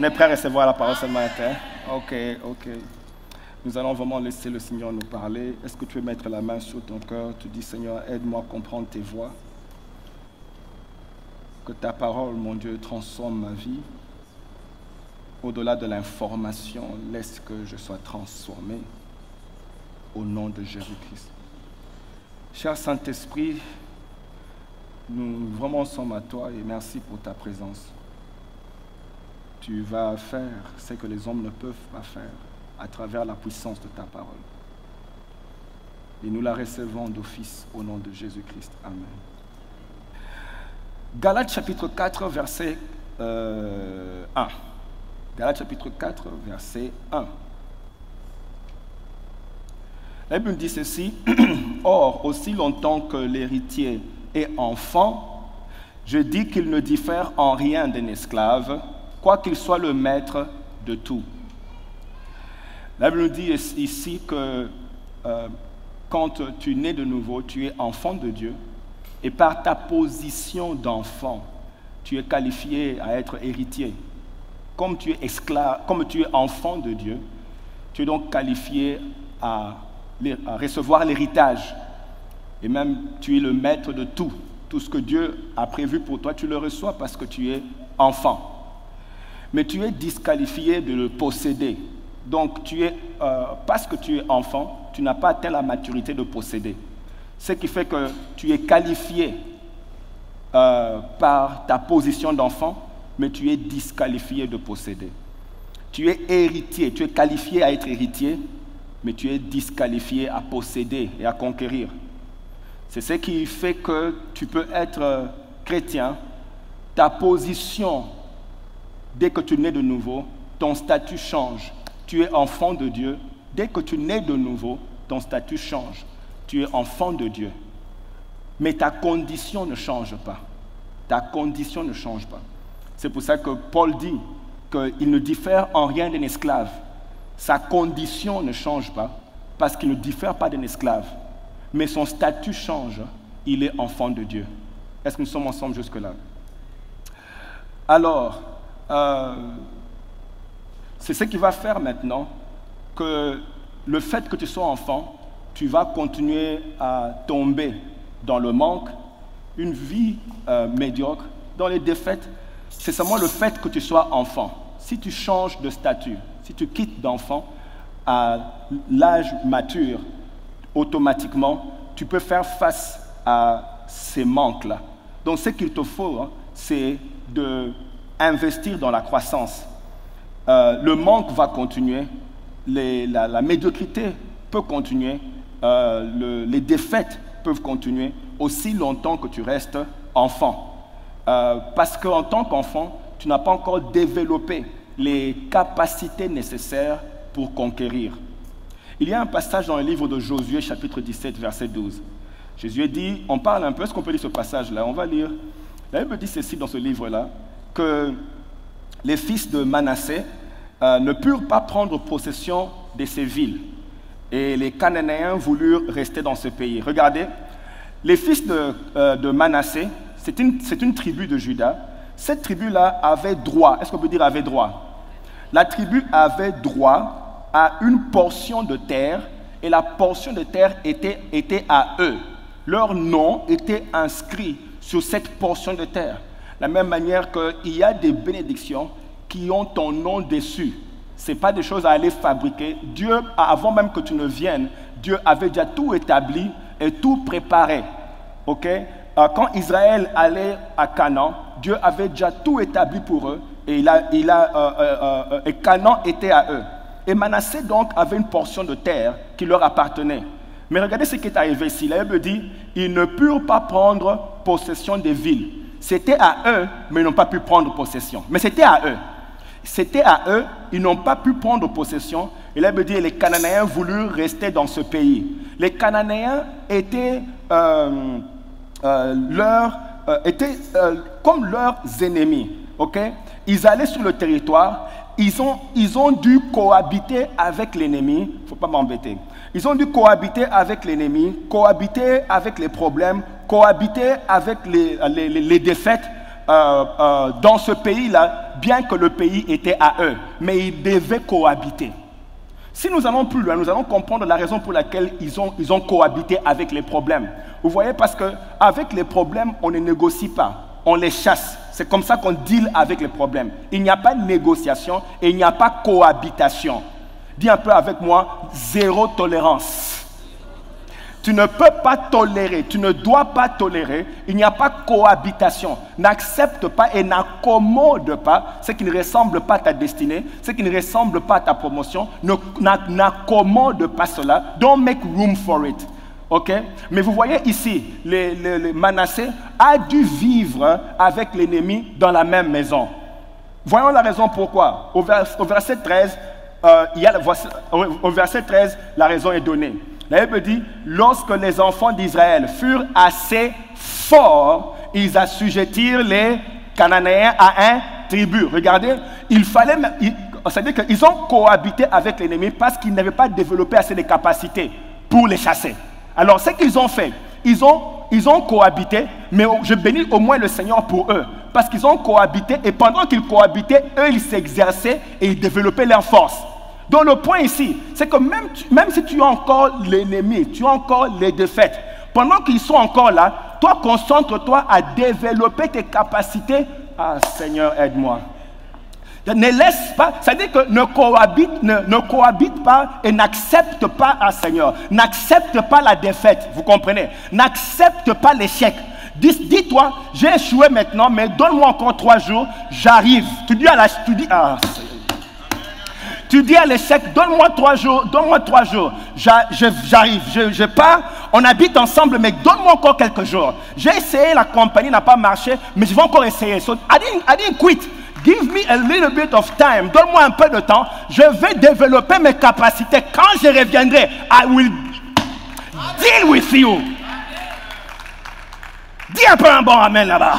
est prêt à recevoir la parole ce matin? Ok. Nous allons vraiment laisser le Seigneur nous parler. Est-ce que tu veux mettre la main sur ton cœur? Tu dis, Seigneur, aide-moi à comprendre tes voies. Que ta parole, mon Dieu, transforme ma vie. Au-delà de l'information, laisse que je sois transformé au nom de Jésus-Christ. Cher Saint-Esprit, nous vraiment sommes à toi et merci pour ta présence. Tu vas faire ce que les hommes ne peuvent pas faire à travers la puissance de ta parole. Et nous la recevons d'office au nom de Jésus-Christ. Amen. Galates chapitre 4, verset 1. Galates chapitre 4, verset 1. La Bible dit ceci. Or, aussi longtemps que l'héritier est enfant, je dis qu'il ne diffère en rien d'un esclave, quoiqu'il soit le maître de tout. La Bible nous dit ici que quand tu nais de nouveau, tu es enfant de Dieu, et par ta position d'enfant, tu es qualifié à être héritier. Comme tu es esclave, comme tu es enfant de Dieu, tu es donc qualifié à recevoir l'héritage. Et même, tu es le maître de tout. Tout ce que Dieu a prévu pour toi, tu le reçois parce que tu es enfant. Mais tu es disqualifié de le posséder. Donc, parce que tu es enfant, tu n'as pas atteint la maturité de posséder. Ce qui fait que tu es qualifié par ta position d'enfant, mais tu es disqualifié de posséder. Tu es héritier, tu es qualifié à être héritier, mais tu es disqualifié à posséder et à conquérir. C'est ce qui fait que tu peux être chrétien. Ta position, dès que tu nais de nouveau, ton statut change. Tu es enfant de Dieu. Dès que tu nais de nouveau, ton statut change. Tu es enfant de Dieu. Mais ta condition ne change pas. Ta condition ne change pas. C'est pour ça que Paul dit qu'il ne diffère en rien d'un esclave. Sa condition ne change pas parce qu'il ne diffère pas d'un esclave. Mais son statut change. Il est enfant de Dieu. Est-ce que nous sommes ensemble jusque-là? Alors, c'est ce qui va faire maintenant que le fait que tu sois enfant, tu vas continuer à tomber dans le manque, une vie médiocre, dans les défaites. C'est seulement le fait que tu sois enfant. Si tu changes de statut, si tu quittes d'enfant à l'âge mature, automatiquement, tu peux faire face à ces manques-là. Donc, ce qu'il te faut, c'est d'investir dans la croissance. Le manque va continuer, la médiocrité peut continuer, les défaites peuvent continuer aussi longtemps que tu restes enfant. Parce qu'en tant qu'enfant, tu n'as pas encore développé les capacités nécessaires pour conquérir. Il y a un passage dans le livre de Josué, chapitre 17, verset 12. Jésus dit, on parle un peu, est-ce qu'on peut lire ce passage-là? On va lire. La Bible dit ceci dans ce livre-là, que les fils de Manassé ne purent pas prendre possession de ces villes. Et les Cananéens voulurent rester dans ce pays. Regardez, les fils de Manassé, c'est une tribu de Juda. Cette tribu-là avait droit, est-ce qu'on peut dire avait droit? La tribu avait droit à une portion de terre, et la portion de terre était à eux. Leur nom était inscrit sur cette portion de terre. De la même manière qu'il y a des bénédictions qui ont ton nom dessus. Ce n'est pas des choses à aller fabriquer. Dieu, avant même que tu ne viennes, Dieu avait déjà tout établi et tout préparé. Ok? Quand Israël allait à Canaan, Dieu avait déjà tout établi pour eux et et Canaan était à eux. Et Manassé donc avait une portion de terre qui leur appartenait. Mais regardez ce qui est arrivé ici. La Bible dit, ils ne purent pas prendre possession des villes. C'était à eux, mais ils n'ont pas pu prendre possession. Mais c'était à eux. C'était à eux, ils n'ont pas pu prendre possession. Et la Bible dit, les Cananéens voulurent rester dans ce pays. Les Cananéens étaient comme leurs ennemis. Okay? Ils allaient sur le territoire, ils ont dû cohabiter avec l'ennemi. Il ne faut pas m'embêter. Ils ont dû cohabiter avec l'ennemi, cohabiter avec les problèmes, cohabiter avec les défaites dans ce pays-là. bien que le pays était à eux, mais ils devaient cohabiter. Si nous allons plus loin, nous allons comprendre la raison pour laquelle ils ont cohabité avec les problèmes. Vous voyez, parce qu'avec les problèmes, on ne négocie pas, on les chasse. C'est comme ça qu'on deal avec les problèmes. Il n'y a pas de négociation et il n'y a pas de cohabitation. Dis un peu avec moi, zéro tolérance. Tu ne peux pas tolérer, tu ne dois pas tolérer, il n'y a pas de cohabitation. N'accepte pas et n'accommode pas ce qui ne ressemble pas à ta destinée, ce qui ne ressemble pas à ta promotion. N'accommode pas cela. Don't make room for it. Ok? Mais vous voyez ici, Manassé a dû vivre avec l'ennemi dans la même maison. Voyons la raison pourquoi. Au verset 13, au verset 13, la raison est donnée. La Bible dit, lorsque les enfants d'Israël furent assez forts, ils assujettirent les Cananéens à un tribut. Regardez, c'est-à-dire qu'ils ont cohabité avec l'ennemi parce qu'ils n'avaient pas développé assez de capacités pour les chasser. Alors, ce qu'ils ont fait, ils ont cohabité, mais je bénis au moins le Seigneur pour eux, parce qu'ils ont cohabité, et pendant qu'ils cohabitaient, eux, ils s'exerçaient et ils développaient leur force. Donc le point ici, c'est que même si tu as encore l'ennemi, tu as encore les défaites, pendant qu'ils sont encore là, toi, concentre-toi à développer tes capacités. Ah Seigneur, aide-moi. Ne laisse pas, c'est-à-dire que ne cohabite pas et n'accepte pas, ah Seigneur, n'accepte pas la défaite, vous comprenez? N'accepte pas l'échec. Dis-toi, j'ai échoué maintenant, mais donne-moi encore 3 jours, j'arrive. Tu dis tu dis à l'échec, donne-moi 3 jours, j'arrive, je pars, on habite ensemble, mais donne-moi encore quelques jours. J'ai essayé, la compagnie n'a pas marché, mais je vais encore essayer. So, I didn't quit. Give me a little bit of time. Donne-moi un peu de temps. Je vais développer mes capacités. Quand je reviendrai, I will deal with you. Dis un peu un bon amen là-bas.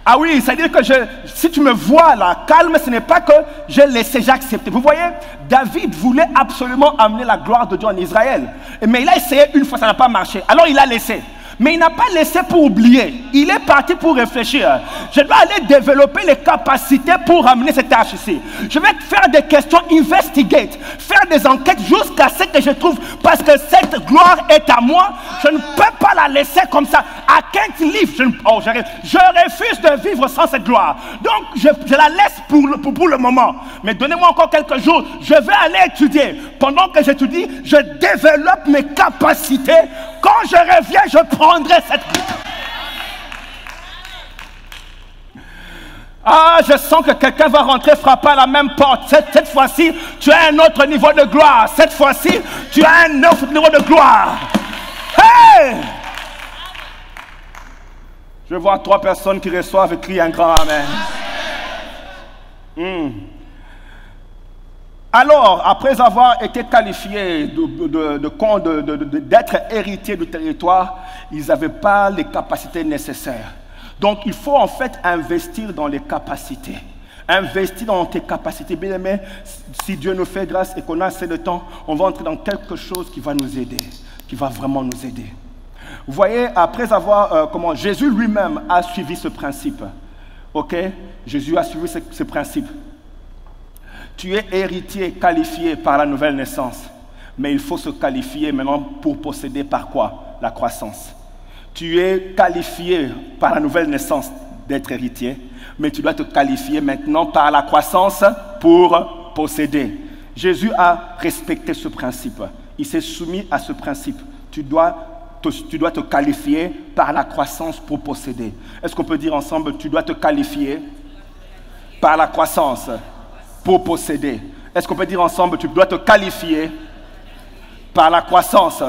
Ah oui, c'est-à-dire que si tu me vois là, calme, ce n'est pas que j'ai laissé, j'ai accepté. Vous voyez, David voulait absolument amener la gloire de Dieu en Israël. Mais il a essayé une fois, ça n'a pas marché. Alors il a laissé. Mais il n'a pas laissé pour oublier. Il est parti pour réfléchir. Je dois aller développer les capacités pour ramener cette tâche ici. Je vais faire des questions, investigate, faire des enquêtes jusqu'à ce que je trouve. Parce que cette gloire est à moi. Je ne peux pas la laisser comme ça. I can't live. Je refuse de vivre sans cette gloire. Donc, je la laisse pour le moment. Mais donnez-moi encore quelques jours. Je vais aller étudier. Pendant que j'étudie, je développe mes capacités. Quand je reviens, je prendrai cette gloire. Ah, je sens que quelqu'un va rentrer frapper à la même porte. Cette fois-ci, tu as un autre niveau de gloire. Cette fois-ci, tu as un autre niveau de gloire. Hey! Je vois 3 personnes qui reçoivent et crient un grand amen. Alors, après avoir été qualifiés d'être héritiers du territoire, ils n'avaient pas les capacités nécessaires. Donc, il faut en fait investir dans les capacités. Investir dans tes capacités. Bien aimé, si Dieu nous fait grâce et qu'on a assez de temps, on va entrer dans quelque chose qui va nous aider, qui va vraiment nous aider. Vous voyez, après avoir, Jésus lui-même a suivi ce principe. Ok? Jésus a suivi ce principe. Tu es héritier qualifié par la nouvelle naissance. Mais il faut se qualifier maintenant pour posséder par quoi? La croissance. Tu es qualifié par la nouvelle naissance d'être héritier, mais tu dois te qualifier maintenant par la croissance pour posséder. Jésus a respecté ce principe. Il s'est soumis à ce principe. Tu dois te qualifier par la croissance pour posséder. Est-ce qu'on peut dire ensemble, tu dois te qualifier par la croissance pour posséder? Est-ce qu'on peut dire ensemble, tu dois te qualifier par la croissance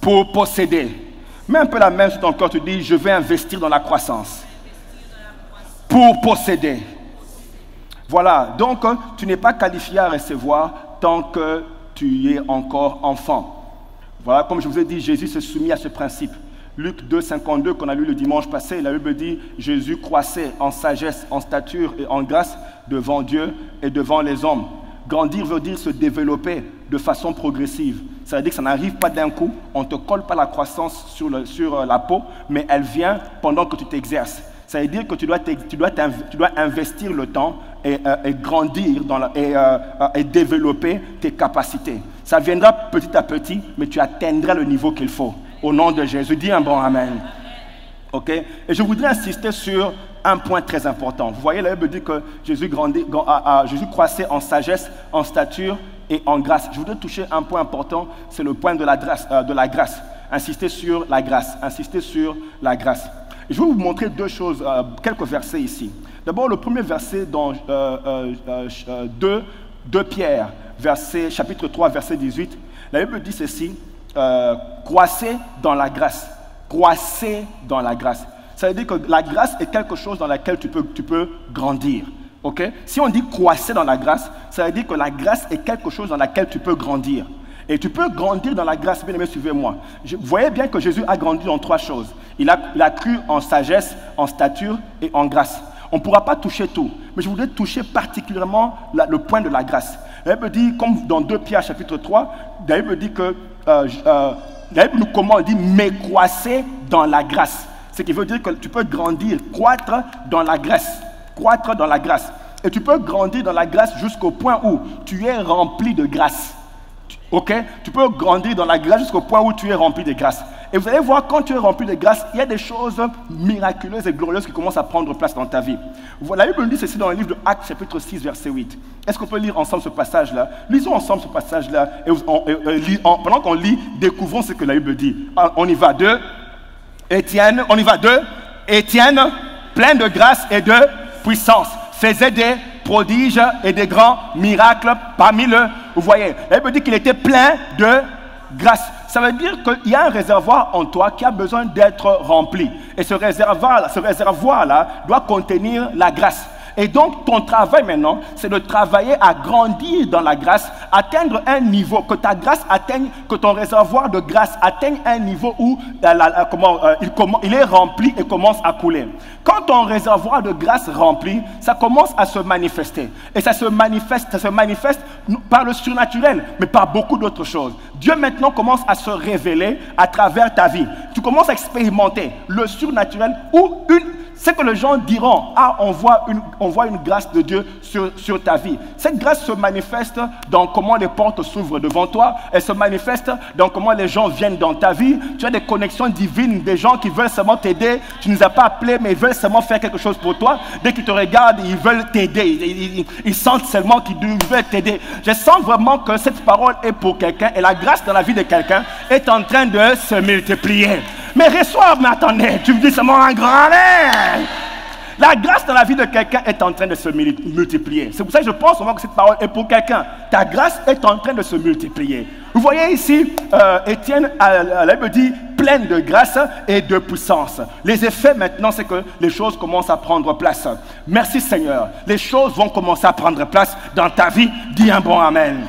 pour posséder? Mets un peu la main sur ton corps, tu dis, je vais investir dans la croissance pour posséder. Voilà, donc tu n'es pas qualifié à recevoir tant que tu es encore enfant. Voilà, comme je vous ai dit, Jésus s'est soumis à ce principe. Luc 2, 52, qu'on a lu le dimanche passé, la Bible dit « Jésus croissait en sagesse, en stature et en grâce devant Dieu et devant les hommes ». Grandir veut dire se développer de façon progressive. Ça veut dire que ça n'arrive pas d'un coup, on ne te colle pas la croissance sur la peau, mais elle vient pendant que tu t'exerces. Ça veut dire que tu dois investir le temps et grandir et développer tes capacités. Ça viendra petit à petit, mais tu atteindras le niveau qu'il faut. Au nom de Jésus, dis un bon amen. Ok? Et je voudrais insister sur un point très important. Vous voyez, la Bible dit que Jésus croissait en sagesse, en stature et en grâce. Je voudrais toucher un point important, c'est le point de la grâce. Insister sur la grâce. Insister sur la grâce. Et je vais vous montrer deux choses, quelques versets ici. D'abord, le premier verset dans 2 Pierre, chapitre 3, verset 18. La Bible dit ceci, croissez dans la grâce. Croissez dans la grâce. Ça veut dire que la grâce est quelque chose dans laquelle tu peux grandir. Okay? Si on dit croissez dans la grâce, ça veut dire que la grâce est quelque chose dans laquelle tu peux grandir. Et tu peux grandir dans la grâce, bien aimé, suivez-moi. Vous voyez bien que Jésus a grandi dans 3 choses. Il a cru en sagesse, en stature et en grâce. On ne pourra pas toucher tout, mais je voudrais toucher particulièrement le point de la grâce. La Bible dit, comme dans 2 Pierre chapitre 3, la Bible dit que, la Bible nous commande, elle dit, mais croissez dans la grâce. Ce qui veut dire que tu peux grandir, croître dans la grâce. Croître dans la grâce. Et tu peux grandir dans la grâce jusqu'au point où tu es rempli de grâce. Ok? Tu peux grandir dans la grâce jusqu'au point où tu es rempli de grâce. Et vous allez voir, quand tu es rempli de grâce, il y a des choses miraculeuses et glorieuses qui commencent à prendre place dans ta vie. La Bible nous dit ceci dans le livre de Actes, chapitre 6, verset 8. Est-ce qu'on peut lire ensemble ce passage-là? Lisons ensemble ce passage-là. Et pendant qu'on lit, découvrons ce que la Bible dit. On y va. Étienne, plein de grâce et de puissance, faisait des prodiges et des grands miracles parmi eux. Vous voyez, la Bible dit qu'il était plein de grâce. Ça veut dire qu'il y a un réservoir en toi qui a besoin d'être rempli. Et ce réservoir-là doit contenir la grâce. Et donc, ton travail maintenant, c'est de travailler à grandir dans la grâce, atteindre un niveau, que ta grâce atteigne, que ton réservoir de grâce atteigne un niveau où il est rempli et commence à couler. Quand ton réservoir de grâce remplit, ça commence à se manifester. Et ça se manifeste par le surnaturel, mais par beaucoup d'autres choses. Dieu maintenant commence à se révéler à travers ta vie. Tu commences à expérimenter le surnaturel ou c'est que les gens diront, ah, on voit une grâce de Dieu sur ta vie. Cette grâce se manifeste dans comment les portes s'ouvrent devant toi. Elle se manifeste dans comment les gens viennent dans ta vie. Tu as des connexions divines, des gens qui veulent seulement t'aider. Tu ne les as pas appelés, mais ils veulent seulement faire quelque chose pour toi. Dès qu'ils te regardent, ils veulent t'aider. Ils sentent seulement qu'ils veulent t'aider. Je sens vraiment que cette parole est pour quelqu'un et la grâce dans la vie de quelqu'un est en train de se multiplier. Mais reçois, mais attendez, tu me dis seulement un grand amen. La grâce dans la vie de quelqu'un est en train de se multiplier. C'est pour ça que je pense vraiment que cette parole est pour quelqu'un. Ta grâce est en train de se multiplier. Vous voyez ici, Étienne, la Bible dit, plein de grâce et de puissance. Les effets maintenant, c'est que les choses commencent à prendre place. Merci Seigneur. Les choses vont commencer à prendre place dans ta vie. Dis un bon amen.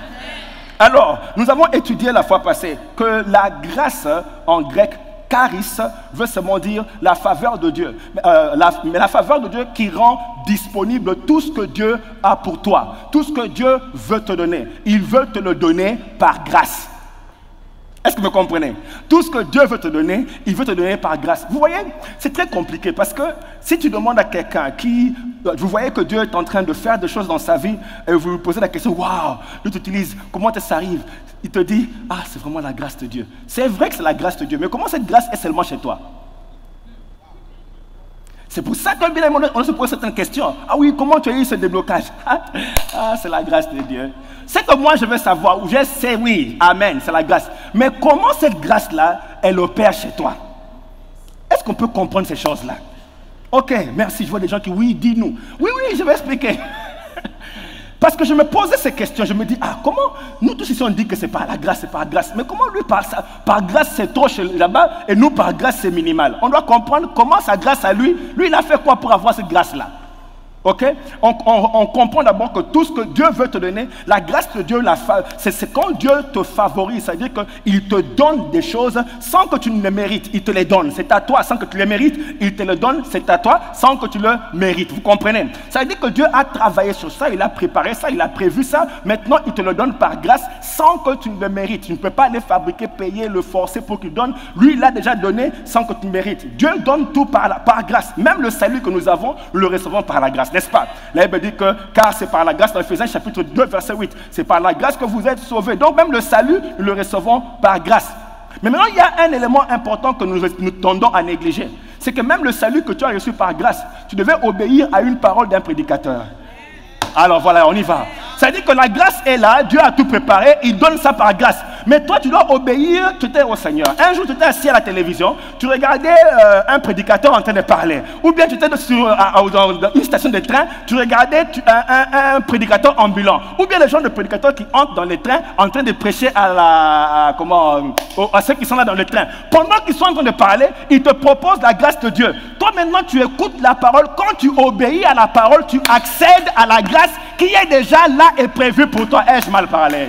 Alors, nous avons étudié la fois passée que la grâce en grec, charis veut seulement dire la faveur de Dieu. Mais la faveur de Dieu qui rend disponible tout ce que Dieu a pour toi. Tout ce que Dieu veut te donner. Il veut te le donner par grâce. Est-ce que vous me comprenez? Tout ce que Dieu veut te donner, il veut te donner par grâce. Vous voyez, c'est très compliqué parce que si tu demandes à quelqu'un vous voyez que Dieu est en train de faire des choses dans sa vie et vous lui posez la question, waouh, Dieu t'utilise, comment ça arrive? Il te dit, ah, c'est vraiment la grâce de Dieu. C'est vrai que c'est la grâce de Dieu, mais comment cette grâce est seulement chez toi? C'est pour ça que bien on se pose certaines questions. Ah oui, comment tu as eu ce déblocage? Ah, c'est la grâce de Dieu. C'est que moi je veux savoir, ou je sais, oui, amen, c'est la grâce. Mais comment cette grâce-là, elle opère chez toi? Est-ce qu'on peut comprendre ces choses-là? Ok, merci, je vois des gens qui, oui, dis-nous. Oui, je vais expliquer. Parce que je me posais ces questions, je me dis, ah, comment, nous tous ici on dit que c'est par la grâce, c'est par grâce. Mais comment lui, par grâce c'est trop là-bas, et nous par grâce c'est minimal. On doit comprendre comment sa grâce à lui, il a fait quoi pour avoir cette grâce-là? Ok? On comprend d'abord que tout ce que Dieu veut te donner, la grâce de Dieu, c'est quand Dieu te favorise, c'est-à-dire qu'il te donne des choses sans que tu ne les mérites, il te les donne. C'est à toi sans que tu les mérites, il te le donne, c'est à toi sans que tu le mérites. Vous comprenez? Ça veut dire que Dieu a travaillé sur ça, il a préparé ça, il a prévu ça. Maintenant, il te le donne par grâce sans que tu ne le mérites. Tu ne peux pas les fabriquer, payer, le forcer pour qu'il donne. Lui, il l'a déjà donné sans que tu le mérites. Dieu donne tout par grâce. Même le salut que nous avons, nous le recevons par la grâce. N'est-ce pas? La Bible dit que car c'est par la grâce, dans Ephésiens chapitre 2 verset 8, c'est par la grâce que vous êtes sauvés. Donc même le salut, nous le recevons par grâce. Mais maintenant, il y a un élément important que nous tendons à négliger. C'est que même le salut que tu as reçu par grâce, tu devais obéir à une parole d'un prédicateur. Alors voilà, on y va. Ça veut dire que la grâce est là, Dieu a tout préparé, il donne ça par grâce. Mais toi, tu dois obéir, tu étais au Seigneur. Un jour, tu étais assis à la télévision, tu regardais un prédicateur en train de parler. Ou bien tu étais dans une station de train, tu regardais un prédicateur ambulant. Ou bien les gens de prédicateurs qui entrent dans les trains en train de prêcher à ceux qui sont là dans le train. Pendant qu'ils sont en train de parler, ils te proposent la grâce de Dieu. Toi, maintenant, tu écoutes la parole. Quand tu obéis à la parole, tu accèdes à la grâce qui est déjà là et prévue pour toi. Ai-je mal parlé?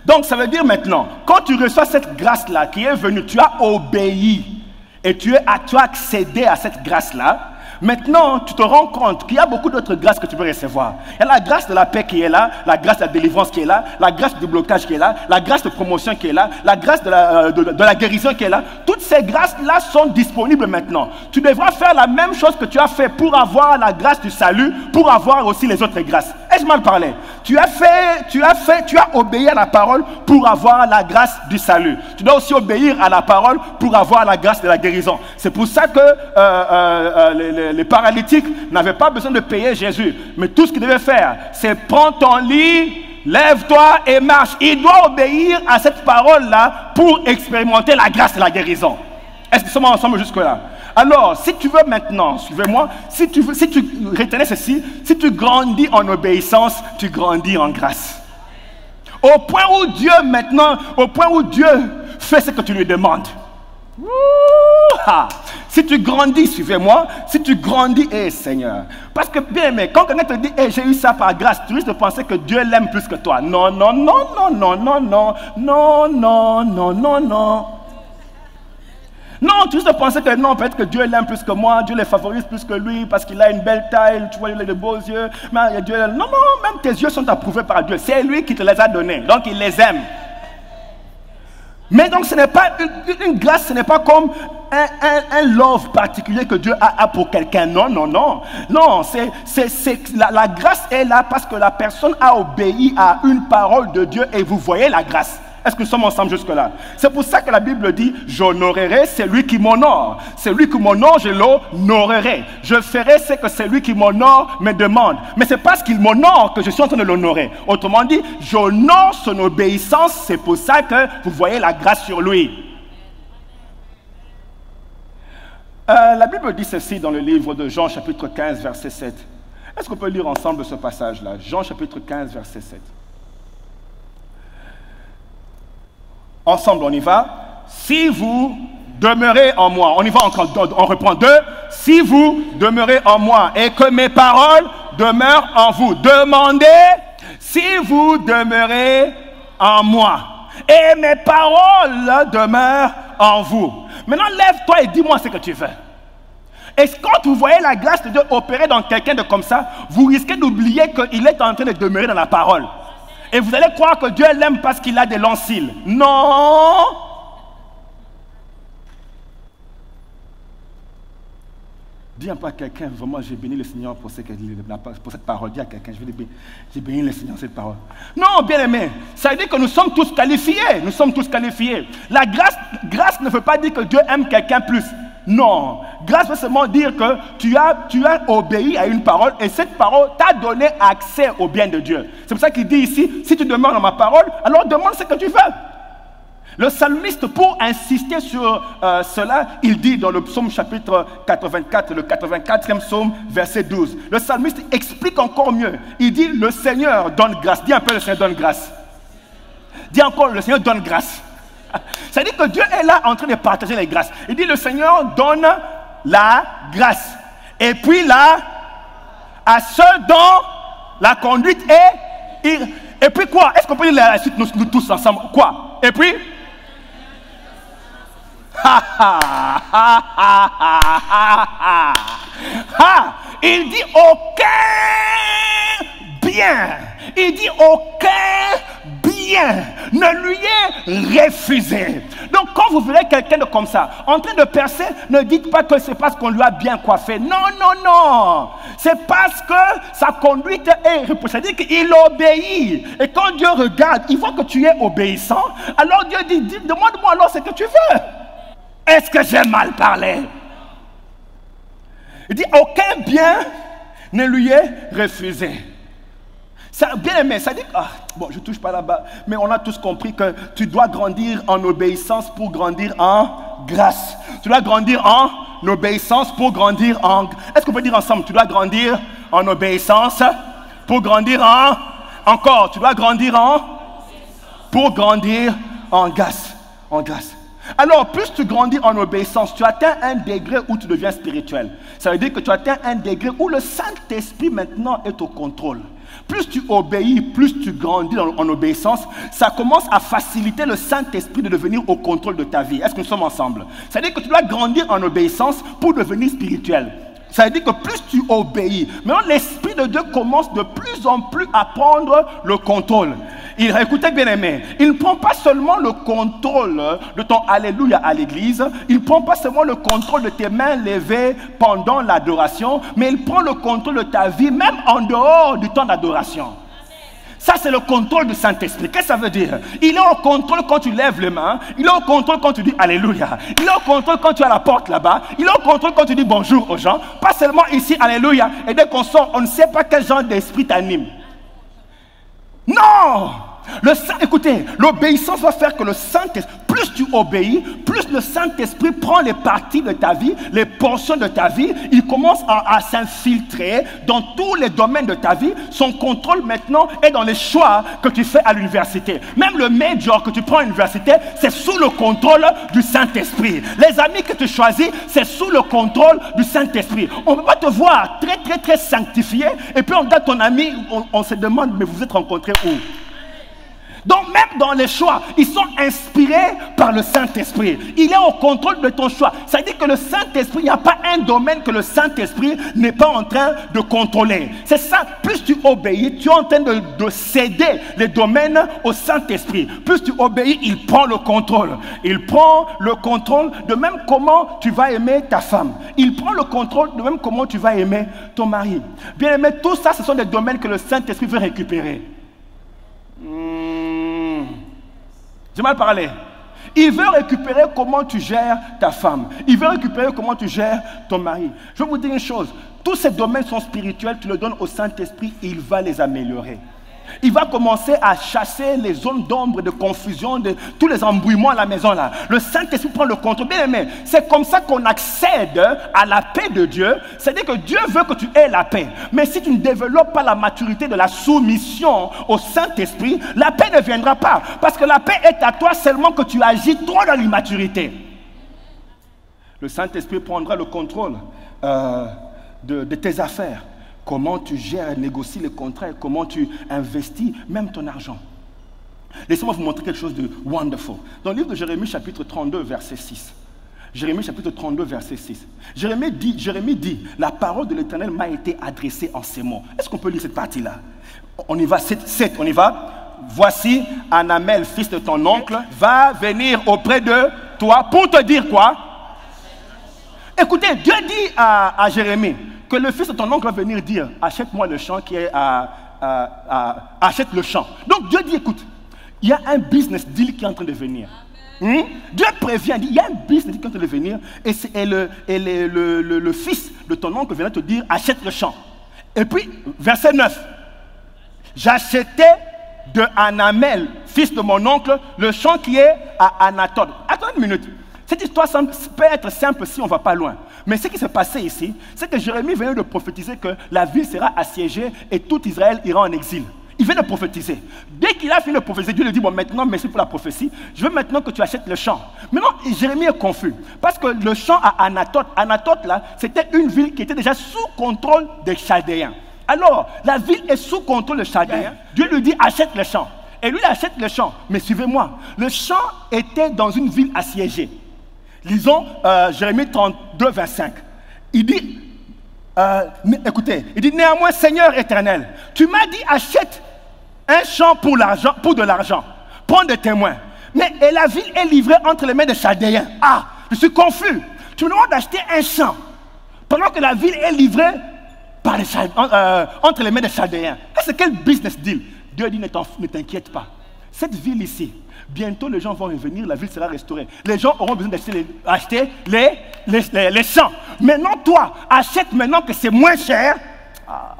Donc, ça veut dire maintenant, quand tu reçois cette grâce-là qui est venue, tu as obéi et tu as accédé à cette grâce-là. Maintenant, tu te rends compte qu'il y a beaucoup d'autres grâces que tu peux recevoir. Il y a la grâce de la paix qui est là, la grâce de la délivrance qui est là, la grâce du blocage qui est là, la grâce de promotion qui est là, la grâce de la guérison qui est là. Toutes ces grâces-là sont disponibles maintenant. Tu devras faire la même chose que tu as fait pour avoir la grâce du salut, pour avoir aussi les autres grâces. Ai-je mal parlé? Tu as obéi à la parole pour avoir la grâce du salut. Tu dois aussi obéir à la parole pour avoir la grâce de la guérison. C'est pour ça que les paralytiques n'avaient pas besoin de payer Jésus. Mais tout ce qu'ils devaient faire, c'est prendre ton lit, lève-toi et marche. Il doit obéir à cette parole-là pour expérimenter la grâce de la guérison. Est-ce que nous sommes ensemble jusque-là? Alors, si tu veux maintenant, suivez-moi, si tu retenais ceci, si tu grandis en obéissance, tu grandis en grâce. Au point où Dieu fait ce que tu lui demandes. Si tu grandis, suivez-moi, si tu grandis, Seigneur. Parce que bien aimé, quand quelqu'un te dit, j'ai eu ça par grâce, tu risques de penser que Dieu l'aime plus que toi. Non, non, non, non, non, non, non, non, non, non, non, non. Non, tu risques de penser que non, peut-être que Dieu l'aime plus que moi, Dieu les favorise plus que lui, parce qu'il a une belle taille, tu vois, il a de beaux yeux. Mais Dieu, non, non, même tes yeux sont approuvés par Dieu. C'est lui qui te les a donnés, donc il les aime. Mais donc ce n'est pas une grâce, ce n'est pas comme un love particulier que Dieu a pour quelqu'un. Non, non, non. Non, la grâce est là parce que la personne a obéi à une parole de Dieu et vous voyez la grâce. Est-ce que nous sommes ensemble jusque-là? C'est pour ça que la Bible dit, j'honorerai celui qui m'honore. Celui qui m'honore, je l'honorerai. Je ferai ce que celui qui m'honore me demande. Mais c'est parce qu'il m'honore que je suis en train de l'honorer. Autrement dit, j'honore son obéissance. C'est pour ça que vous voyez la grâce sur lui. La Bible dit ceci dans le livre de Jean, chapitre 15, verset 7. Est-ce qu'on peut lire ensemble ce passage-là? Jean, chapitre 15, verset 7. Ensemble, on y va. Si vous demeurez en moi, on y va encore, on reprend deux. Si vous demeurez en moi et que mes paroles demeurent en vous, demandez si vous demeurez en moi et mes paroles demeurent en vous. Maintenant, lève-toi et dis-moi ce que tu veux. Et quand vous voyez la grâce de Dieu opérer dans quelqu'un de comme ça, vous risquez d'oublier qu'il est en train de demeurer dans la parole. Et vous allez croire que Dieu l'aime parce qu'il a des longs cils. Non! Dis un peu à quelqu'un, vraiment, j'ai béni le Seigneur pour cette parole. Dis à quelqu'un, j'ai béni le Seigneur pour cette parole. Non, bien aimé, ça veut dire que nous sommes tous qualifiés. Nous sommes tous qualifiés. La grâce ne veut pas dire que Dieu aime quelqu'un plus. Non, grâce veut seulement dire que tu as obéi à une parole et cette parole t'a donné accès au bien de Dieu. C'est pour ça qu'il dit ici, si tu demeures dans ma parole, alors demande ce que tu veux. Le psalmiste, pour insister sur cela, il dit dans le psaume chapitre 84, le 84e psaume, verset 12. Le psalmiste explique encore mieux. Il dit, le Seigneur donne grâce. Dis un peu, le Seigneur donne grâce. Dis encore, le Seigneur donne grâce. C'est-à-dire que Dieu est là en train de partager les grâces. Il dit, le Seigneur donne la grâce. Et puis à ceux dont la conduite est... Et puis quoi? Est-ce qu'on peut dire la suite nous tous ensemble? Quoi? Et puis? Il dit aucun bien. Il dit aucun bien ne lui est refusé. Donc quand vous verrez quelqu'un de comme ça, en train de percer, ne dites pas que c'est parce qu'on lui a bien coiffé. Non, non, non. C'est parce que sa conduite est repoussée. C'est-à-dire qu'il obéit. Et quand Dieu regarde, il voit que tu es obéissant. Alors Dieu dit, demande-moi alors ce que tu veux. Est-ce que j'ai mal parlé? Il dit, aucun bien ne lui est refusé. Ça, bien aimé, ça dit, bon, je ne touche pas là-bas, mais on a tous compris que tu dois grandir en obéissance pour grandir en grâce. Tu dois grandir en obéissance pour grandir en... Est-ce qu'on peut dire ensemble, tu dois grandir en obéissance pour grandir en... Encore, tu dois grandir en... Pour grandir en grâce. En grâce. Alors, plus tu grandis en obéissance, tu atteins un degré où tu deviens spirituel. Ça veut dire que tu atteins un degré où le Saint-Esprit maintenant est au contrôle. Plus tu obéis, plus tu grandis en obéissance, ça commence à faciliter le Saint-Esprit de devenir au contrôle de ta vie. Est-ce que nous sommes ensemble? Ça veut dire que tu dois grandir en obéissance pour devenir spirituel. Ça veut dire que plus tu obéis, maintenant l'Esprit de Dieu commence de plus en plus à prendre le contrôle. Écoutez bien aimé, il ne prend pas seulement le contrôle de ton alléluia à l'église, il ne prend pas seulement le contrôle de tes mains levées pendant l'adoration, mais il prend le contrôle de ta vie même en dehors du temps d'adoration. Ça, c'est le contrôle du Saint-Esprit. Qu'est-ce que ça veut dire? Il est au contrôle quand tu lèves les mains. Il est au contrôle quand tu dis Alléluia. Il est au contrôle quand tu es à la porte là-bas. Il est au contrôle quand tu dis bonjour aux gens. Pas seulement ici, Alléluia. Et dès qu'on sort, on ne sait pas quel genre d'esprit t'anime. Non! Écoutez, l'obéissance va faire que le Saint-Esprit, plus tu obéis, plus le Saint-Esprit prend les parties de ta vie, les portions de ta vie, il commence à s'infiltrer dans tous les domaines de ta vie. Son contrôle maintenant est dans les choix que tu fais à l'université. Même le major que tu prends à l'université, c'est sous le contrôle du Saint-Esprit. Les amis que tu choisis, c'est sous le contrôle du Saint-Esprit. On ne peut pas te voir très sanctifié et puis on regarde ton ami, on se demande, mais vous vous êtes rencontrés où? Donc même dans les choix, ils sont inspirés par le Saint-Esprit. Il est au contrôle de ton choix. Ça veut dire que le Saint-Esprit, il n'y a pas un domaine que le Saint-Esprit n'est pas en train de contrôler. C'est ça, plus tu obéis, tu es en train de céder les domaines au Saint-Esprit. Plus tu obéis, il prend le contrôle. Il prend le contrôle de même comment tu vas aimer ta femme. Il prend le contrôle de même comment tu vas aimer ton mari. Bien aimé, tout ça, ce sont des domaines que le Saint-Esprit veut récupérer. J'ai mal parlé. Il veut récupérer comment tu gères ta femme. Il veut récupérer comment tu gères ton mari. Je vais vous dire une chose. Tous ces domaines sont spirituels. Tu le donnes au Saint-Esprit, il va les améliorer. Il va commencer à chasser les zones d'ombre, de confusion, de tous les embrouillements à la maison là. Le Saint-Esprit prend le contrôle. Bien aimé, c'est comme ça qu'on accède à la paix de Dieu. C'est-à-dire que Dieu veut que tu aies la paix. Mais si tu ne développes pas la maturité de la soumission au Saint-Esprit, la paix ne viendra pas. Parce que la paix est à toi seulement que tu agis trop dans l'immaturité. Le Saint-Esprit prendra le contrôle de tes affaires. Comment tu gères, négocies les contrats, comment tu investis même ton argent. Laissez-moi vous montrer quelque chose de wonderful. Dans le livre de Jérémie, chapitre 32, verset 6. Jérémie, chapitre 32, verset 6. Jérémie dit, la parole de l'Éternel m'a été adressée en ces mots. Est-ce qu'on peut lire cette partie-là? On y va, 7, on y va. Voici Anamel, fils de ton oncle, va venir auprès de toi pour te dire quoi? Écoutez, Dieu dit à Jérémie, que le fils de ton oncle va venir dire, achète-moi le champ qui est achète le champ. Donc Dieu dit, écoute, il y a un business deal qui est en train de venir. Dieu prévient, il dit, il y a un business deal qui est en train de venir, et le fils de ton oncle vient te dire, achète le champ. Et puis, verset 9, j'achetais de Anamel, fils de mon oncle, le champ qui est à Anathoth. Attends une minute. Cette histoire peut être simple si on ne va pas loin. Mais ce qui s'est passé ici, c'est que Jérémie venait de prophétiser que la ville sera assiégée et tout Israël ira en exil. Il vient de prophétiser. Dès qu'il a fini de prophétiser, Dieu lui dit, bon maintenant, merci pour la prophétie, je veux maintenant que tu achètes le champ. Maintenant, Jérémie est confus. Parce que le champ à Anathoth là, c'était une ville qui était déjà sous contrôle des Chaldéens. Alors, la ville est sous contrôle de Chaldéens. Dieu lui dit, achète le champ. Et lui, il achète le champ. Mais suivez-moi, le champ était dans une ville assiégée. Lisons Jérémie 32, 25. Il dit, écoutez, il dit, néanmoins, Seigneur éternel, tu m'as dit, achète un champ pour de l'argent. Prends des témoins. Mais et la ville est livrée entre les mains des Chaldéens. Ah, je suis confus. Tu me demandes d'acheter un champ pendant que la ville est livrée par entre les mains des Chaldéens. C'est quel business deal? Dieu dit, ne t'inquiète pas. Cette ville ici, bientôt les gens vont revenir, la ville sera restaurée. Les gens auront besoin d'acheter les champs. Maintenant, toi, achète maintenant que c'est moins cher. Ah.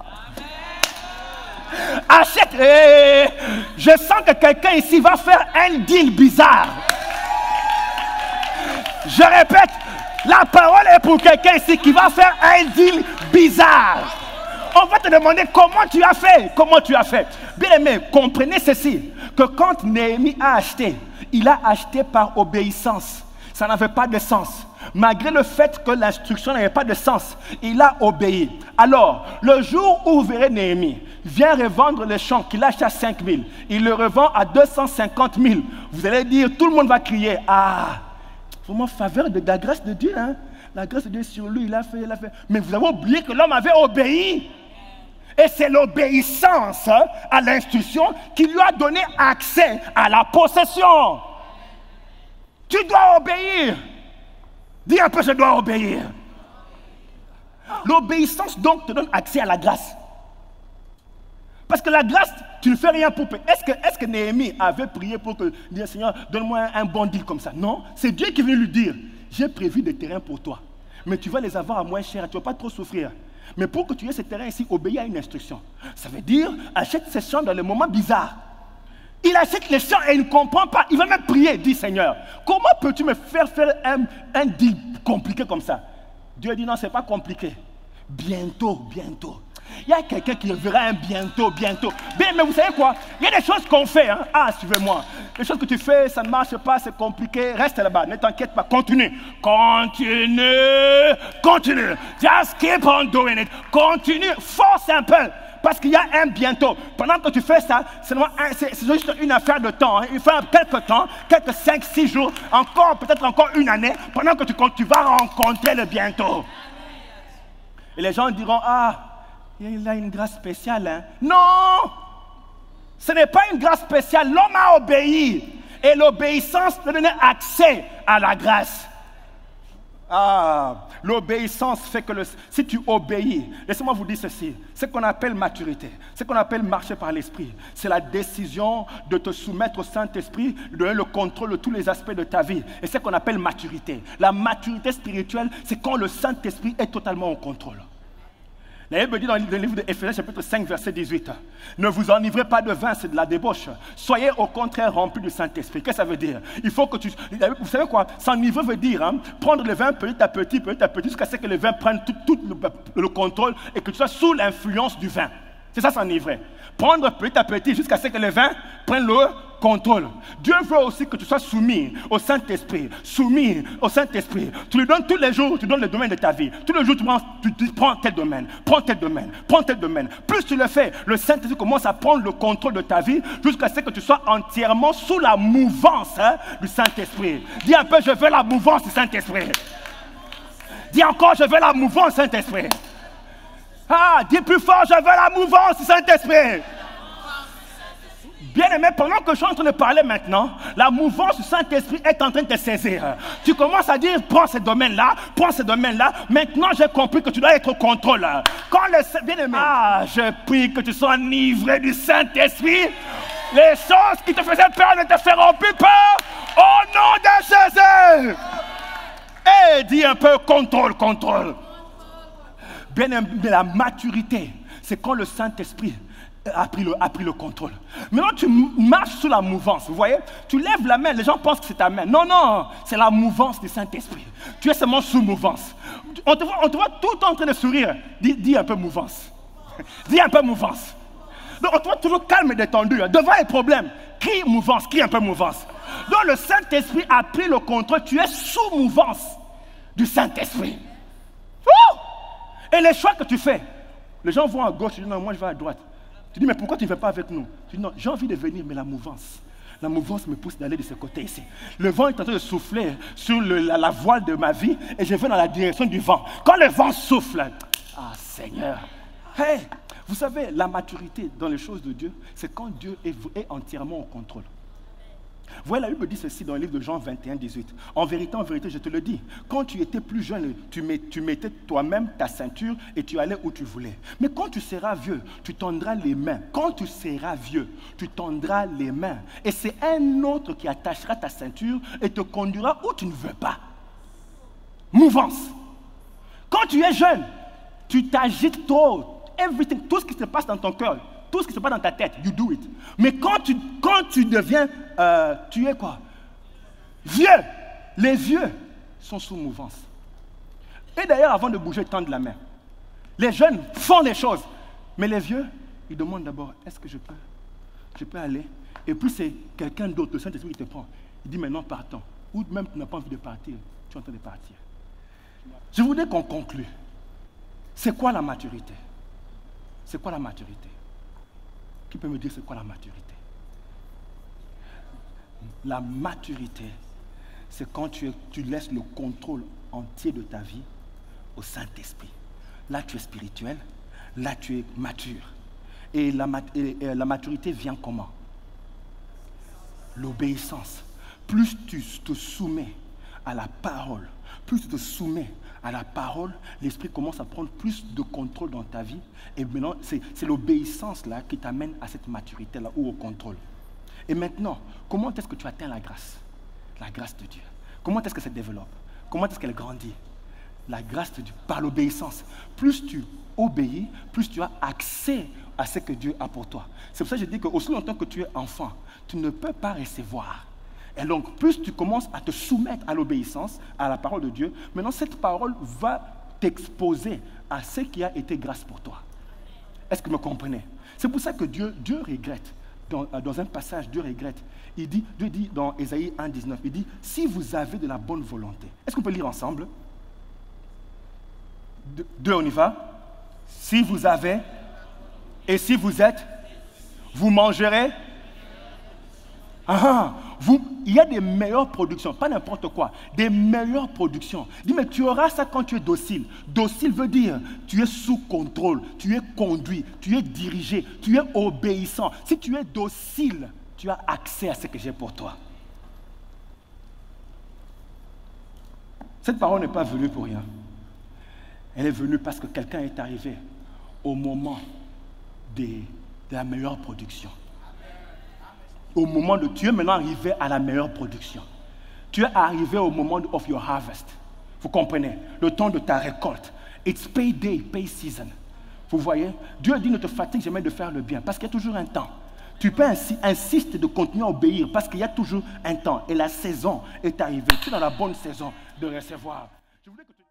Achète. Je sens que quelqu'un ici va faire un deal bizarre. Je répète, la parole est pour quelqu'un ici qui va faire un deal bizarre. On va te demander comment tu as fait. Comment tu as fait. Bien aimé, comprenez ceci, que quand Néhémie a acheté, il a acheté par obéissance. Ça n'avait pas de sens. Malgré le fait que l'instruction n'avait pas de sens, il a obéi. Alors, le jour où vous verrez Néhémie vient revendre le champ qu'il achète à 5 000, il le revend à 250 000. Vous allez dire, tout le monde va crier, ah, vraiment faveur de la grâce de Dieu, hein? La grâce de Dieu sur lui, il a fait. Mais vous avez oublié que l'homme avait obéi. Et c'est l'obéissance à l'instruction qui lui a donné accès à la possession. Tu dois obéir. Dis un peu, je dois obéir. L'obéissance donc te donne accès à la grâce. Parce que la grâce, tu ne fais rien pour payer. Est-ce que Néhémie avait prié pour que dire Seigneur, donne-moi un bon deal comme ça? Non, c'est Dieu qui vient lui dire, j'ai prévu des terrains pour toi, mais tu vas les avoir à moins cher, tu ne vas pas trop souffrir. Mais pour que tu aies ces terrains ici, obéis à une instruction. Ça veut dire, achète ces champs dans les moments bizarres. Il achète les champs et il ne comprend pas. Il va même prier, dit Seigneur, comment peux-tu me faire un deal compliqué comme ça? Dieu dit non, ce n'est pas compliqué. Bientôt. Il y a quelqu'un qui verra un bientôt. Bien, mais vous savez quoi? Il y a des choses qu'on fait. Hein? Ah, suivez-moi. Les choses que tu fais, ça ne marche pas, c'est compliqué. Reste là-bas, ne t'inquiète pas. Continue. Just keep on doing it. Continue. Force un peu. Parce qu'il y a un bientôt. Pendant que tu fais ça, c'est juste une affaire de temps. Hein. Il faut quelques temps, quelques 5-6 jours, peut-être encore une année, pendant que tu vas rencontrer le bientôt. Et les gens diront, ah, il a une grâce spéciale. Hein? Non! Ce n'est pas une grâce spéciale. L'homme a obéi. Et l'obéissance te donne accès à la grâce. Ah, l'obéissance fait que si tu obéis, laissez-moi vous dire ceci, ce qu'on appelle maturité, ce qu'on appelle marcher par l'esprit, c'est la décision de te soumettre au Saint-Esprit, de donner le contrôle de tous les aspects de ta vie. Et ce qu'on appelle maturité. La maturité spirituelle, c'est quand le Saint-Esprit est totalement au contrôle. La Bible dit dans le livre d'Éphésiens chapitre 5 verset 18, ne vous enivrez pas de vin, c'est de la débauche. Soyez au contraire remplis du Saint-Esprit. Qu'est-ce que ça veut dire? Il faut que vous savez quoi? S'enivrer veut dire prendre le vin petit à petit, jusqu'à ce que le vin prenne tout le contrôle et que tu sois sous l'influence du vin. C'est ça s'enivrer. Prendre petit à petit jusqu'à ce que le vin prenne le contrôle. Dieu veut aussi que tu sois soumis au Saint-Esprit. Soumis au Saint-Esprit. Tu lui donnes tous les jours, tu donnes le domaine de ta vie. Tous les jours, tu prends tel domaine, prends tel domaine. Plus tu le fais, le Saint-Esprit commence à prendre le contrôle de ta vie jusqu'à ce que tu sois entièrement sous la mouvance du Saint-Esprit. Dis un peu, je veux la mouvance du Saint-Esprit. Dis encore, je veux la mouvance du Saint-Esprit. Ah, dis plus fort, je veux la mouvance du Saint-Esprit. Bien aimé, pendant que je suis en train de parler maintenant, la mouvance du Saint-Esprit est en train de te saisir. Tu commences à dire, prends ce domaine-là. Maintenant, j'ai compris que tu dois être au contrôle. Quand le bien aimé, je prie que tu sois enivré du Saint-Esprit. Les choses qui te faisaient peur ne te feront plus peur. Au nom de Jésus. Et dis un peu, contrôle. Bien aimé, la maturité, c'est quand le Saint-Esprit a pris le contrôle. Maintenant, tu marches sous la mouvance. Vous voyez? Tu lèves la main, les gens pensent que c'est ta main. Non, c'est la mouvance du Saint-Esprit. Tu es seulement sous mouvance. On te voit tout en train de sourire. Dis un peu mouvance. Dis un peu mouvance. Donc, on te voit toujours calme et détendu. Devant les problèmes, crie mouvance, crie un peu mouvance. Donc, le Saint-Esprit a pris le contrôle. Tu es sous mouvance du Saint-Esprit. Et les choix que tu fais, Les gens vont à gauche, tu dis non, moi je vais à droite. Tu dis mais pourquoi tu ne vas pas avec nous? Tu dis non, j'ai envie de venir, mais la mouvance me pousse d'aller de ce côté ici. Le vent est en train de souffler sur la voile de ma vie et je vais dans la direction du vent. Quand le vent souffle, ah Seigneur, hey, vous savez, la maturité dans les choses de Dieu, c'est quand Dieu est entièrement au contrôle. Vous voyez, la Bible dit ceci dans le livre de Jean 21, 18. En vérité, je te le dis, quand tu étais plus jeune, tu mettais toi-même ta ceinture et tu allais où tu voulais. Mais quand tu seras vieux, tu tendras les mains. Quand tu seras vieux, tu tendras les mains. Et c'est un autre qui attachera ta ceinture et te conduira où tu ne veux pas. Mouvance. Quand tu es jeune, tu t'agites trop. Everything, tout ce qui se passe dans ton cœur, tout ce qui se passe dans ta tête, you do it. Mais quand tu deviens, tu es quoi? Vieux. Les vieux sont sous mouvance. Et d'ailleurs, avant de bouger, tendent la main. Les jeunes font les choses. Mais les vieux, ils demandent d'abord, est-ce que je peux aller? Et puis c'est quelqu'un d'autre, le Saint-Esprit qui te prend. Il dit, maintenant partons. Ou même tu n'as pas envie de partir, tu es en train de partir. Je voudrais qu'on conclue. C'est quoi la maturité? C'est quoi la maturité? Qui peut me dire c'est quoi la maturité? La maturité, c'est quand tu laisses le contrôle entier de ta vie au Saint-Esprit. Là, tu es spirituel. Là, tu es mature. Et la maturité vient comment? L'obéissance. Plus tu te soumets à la parole, plus tu te soumets à la parole, l'Esprit commence à prendre plus de contrôle dans ta vie. Et maintenant, c'est l'obéissance là qui t'amène à cette maturité-là ou au contrôle. Et maintenant, comment est-ce que tu atteins la grâce? La grâce de Dieu. Comment est-ce que ça se développe? Comment est-ce qu'elle grandit? La grâce de Dieu, par l'obéissance. Plus tu obéis, plus tu as accès à ce que Dieu a pour toi. C'est pour ça que je dis qu'aussi longtemps que tu es enfant, tu ne peux pas recevoir. Et donc, plus tu commences à te soumettre à l'obéissance, à la parole de Dieu, maintenant cette parole va t'exposer à ce qui a été grâce pour toi. Est-ce que vous me comprenez? C'est pour ça que Dieu regrette. Dans un passage, Dieu regrette. Dieu dit dans Ésaïe 1, 19, il dit, si vous avez de la bonne volonté. Est-ce qu'on peut lire ensemble? Deux, on y va. Si vous avez, et si vous êtes, vous mangerez. Il y a des meilleures productions, pas n'importe quoi, des meilleures productions. Dis, mais tu auras ça quand tu es docile. Docile veut dire, tu es sous contrôle, tu es conduit, tu es dirigé, tu es obéissant. Si tu es docile, tu as accès à ce que j'ai pour toi. Cette parole n'est pas venue pour rien. Elle est venue parce que quelqu'un est arrivé au moment de la meilleure production. Au moment de tu es maintenant arrivé à la meilleure production. Tu es arrivé au moment of your harvest. Vous comprenez? Le temps de ta récolte. It's payday, pay season. Vous voyez? Dieu dit ne te fatigue jamais de faire le bien parce qu'il y a toujours un temps. Tu peux insister de continuer à obéir parce qu'il y a toujours un temps. Et la saison est arrivée. Tu es dans la bonne saison de recevoir. Je voulais que tu...